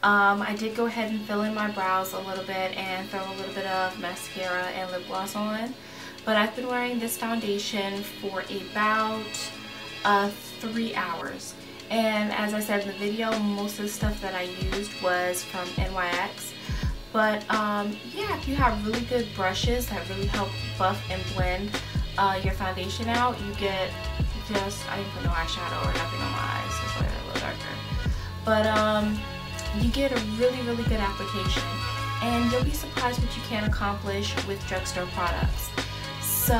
I did go ahead and fill in my brows a little bit and throw a little bit of mascara and lip gloss on. But I've been wearing this foundation for about 3 hours. And as I said in the video, most of the stuff that I used was from NYX. But yeah, if you have really good brushes that really help buff and blend your foundation out, you get just, I didn't put no eyeshadow or nothing on my eyes, that's why they're a little darker. But you get a really good application, and you'll be surprised what you can accomplish with drugstore products. So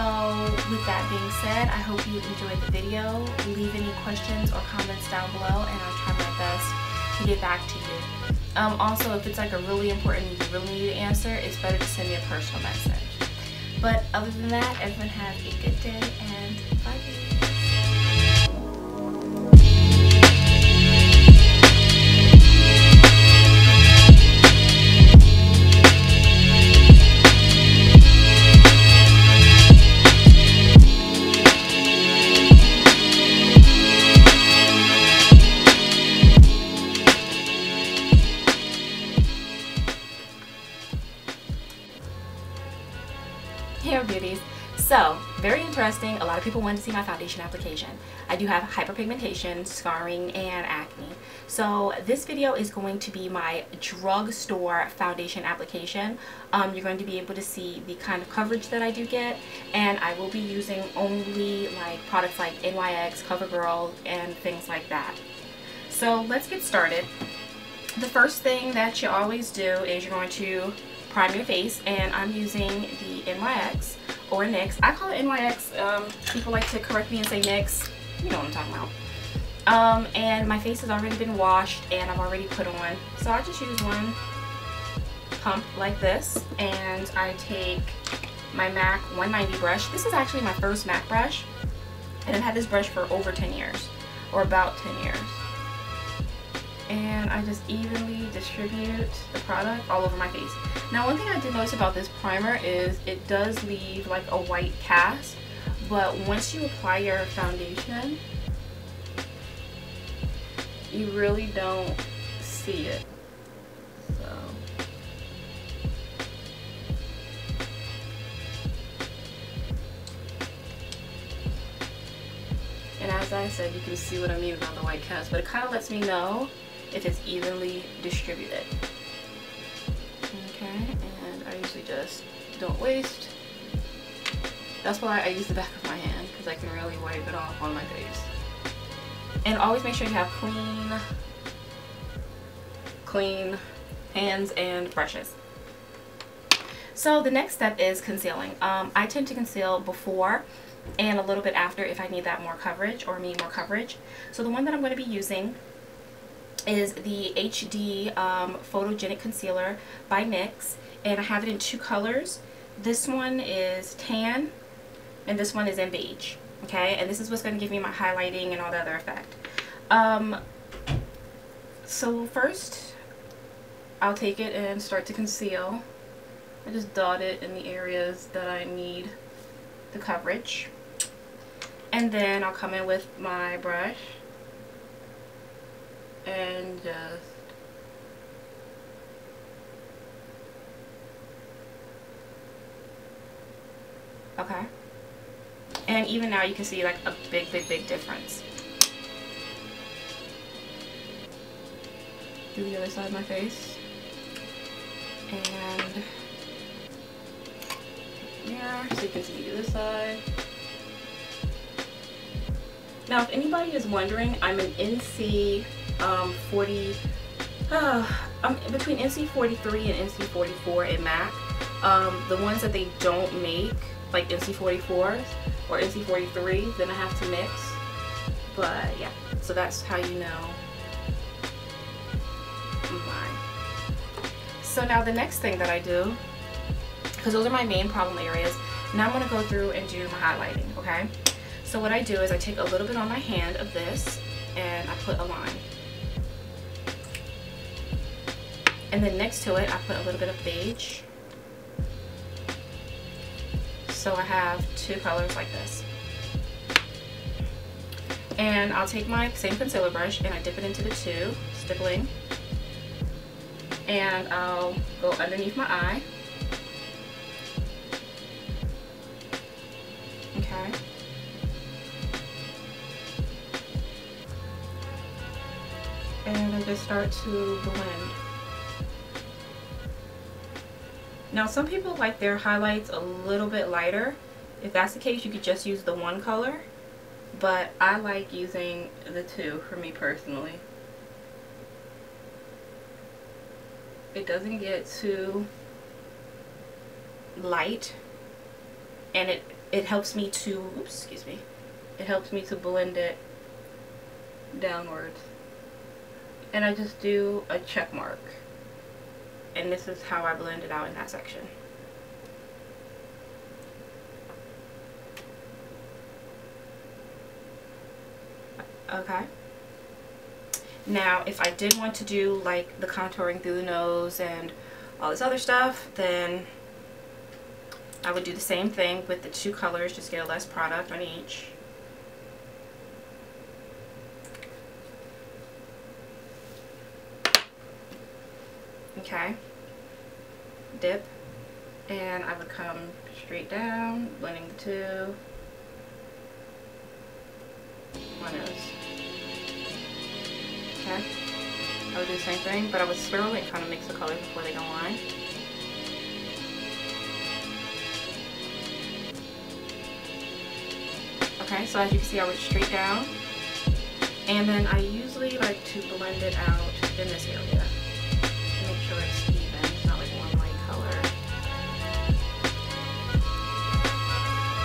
with that being said, I hope you enjoyed the video. Leave any questions or comments down below and I'll try my best to get back to you. Also, if it's like a really important, you really need an answer, it's better to send me a personal message. But other than that, everyone have a good day and bye. Hair beauties. So, very interesting. A lot of people want to see my foundation application. I do have hyperpigmentation, scarring, and acne. So this video is going to be my drugstore foundation application. You're going to be able to see the kind of coverage that I do get, and I will be using only like products like NYX, CoverGirl, and things like that. So let's get started. The first thing that you always do is you're going to prime your face, and I'm using the NYX or NYX. I call it NYX. People like to correct me and say NYX. You know what I'm talking about. And my face has already been washed and I've already put on. So I just use one pump like this, and I take my MAC 190 brush. This is actually my first MAC brush, and I've had this brush for over 10 years, or about 10 years. And I just evenly distribute the product all over my face. Now, one thing I did notice about this primer is it does leave like a white cast, but once you apply your foundation, you really don't see it. So and as I said, you can see what I mean about the white cast, but it kind of lets me know if it's evenly distributed. Okay, and I usually just don't waste. That's why I use the back of my hand, because I can really wipe it off on my face. And always make sure you have clean hands and brushes. So the next step is concealing. I tend to conceal before and a little bit after if I need that more coverage or need more coverage. So the one that I'm going to be using is the HD Photogenic Concealer by NYX, and I have it in 2 colors. This one is tan and this one is in beige. Okay, and this is what's going to give me my highlighting and all the other effect. So first I'll take it and start to conceal. I just dot it in the areas that I need the coverage, and then I'll come in with my brush and just okay. And even now you can see like a big difference. Do the other side of my face, and mirror so you can see the other side. Now, if anybody is wondering, I'm an NC 40. I'm between NC 43 and NC 44 in MAC. The ones that they don't make, like NC 44s or NC 43, then I have to mix. But yeah, so that's how you know mine. So now the next thing that I do, because those are my main problem areas, now I'm going to go through and do my highlighting. Okay, so what I do is I take a little bit on my hand of this and I put a line, and then next to it I put a little bit of beige, so I have 2 colors like this. And I'll take my same concealer brush and I dip it into the tube, stippling, and I'll go underneath my eye. Okay. And I just start to blend. Now some people like their highlights a little bit lighter. If that's the case, you could just use the one color, but I like using the two for me personally. It doesn't get too light, and it helps me to, oops, excuse me, it helps me to blend it downwards. And I just do a check mark, and this is how I blend it out in that section. Okay. Now, if I did want to do like the contouring through the nose and all this other stuff, then I would do the same thing with the two colors, just get less product on each. Okay. Dip. And I would come straight down, blending the two. My nose. Okay. I would do the same thing, but I would swirl it and kind of mix the colors before they go on. Okay, so as you can see, I went straight down, and then I usually like to blend it out in this area to make sure it's even. It's not like one light color.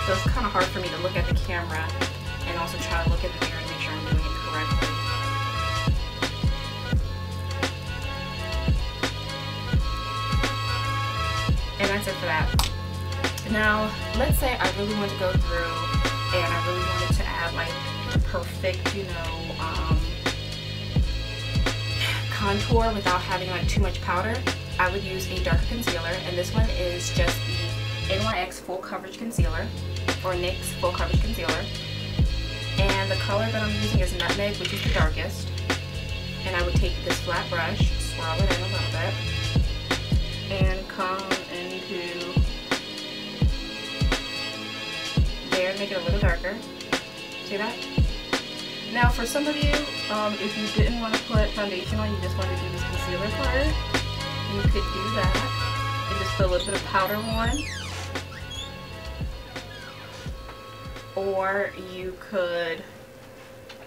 So it's kind of hard for me to look at the camera and also try to look at the mirror and make sure I'm doing it correctly. And that's it for that. Now, let's say I really want to go through and I really wanted to add like the perfect, you know, contour without having like too much powder. I would use a darker concealer, and this one is just the NYX Full Coverage Concealer, or NYX Full Coverage Concealer. And the color that I'm using is Nutmeg, which is the darkest. And I would take this flat brush, swirl it in a little bit, and come into there, make it a little darker. See that? Now for some of you, if you didn't want to put foundation on, you just want to do this concealer part, you could do that and just put a little bit of powder on. Or you could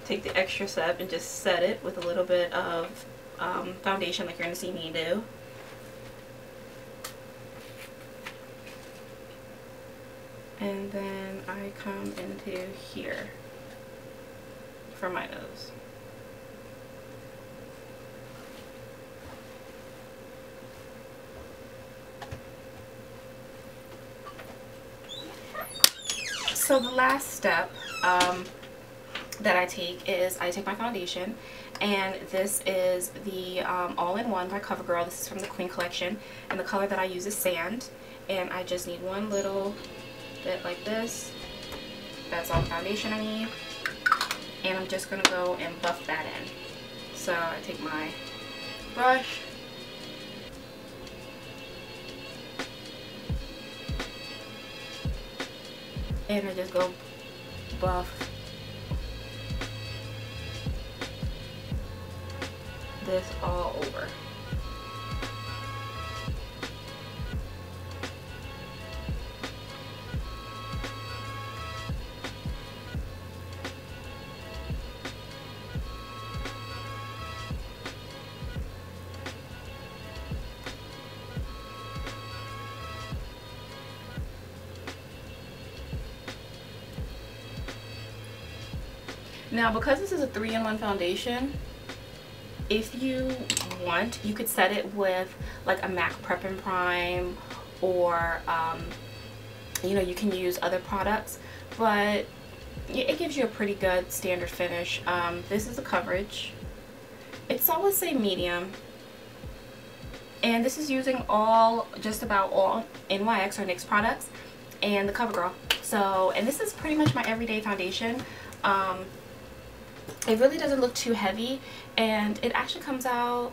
take the extra step and just set it with a little bit of foundation like you're going to see me do. And then I come into here for my nose. So the last step that I take is I take my foundation, and this is the All-in-One by CoverGirl. This is from the Queen Collection, and the color that I use is Sand, and I just need one little bit like this. That's all the foundation I need, and I'm just gonna go and buff that in. So I take my brush, and I just go buff this all over. Now, because this is a 3-in-1 foundation, if you want, you could set it with like a MAC Prep and Prime, or you know, you can use other products, but it gives you a pretty good standard finish. This is the coverage. It's always say medium, and this is using just about all NYX or NYX products and the CoverGirl. So, and this is pretty much my everyday foundation. It really doesn't look too heavy, and it actually comes out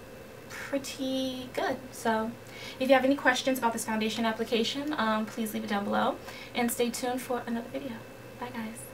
pretty good. So if you have any questions about this foundation application, please leave it down below, and stay tuned for another video. Bye guys.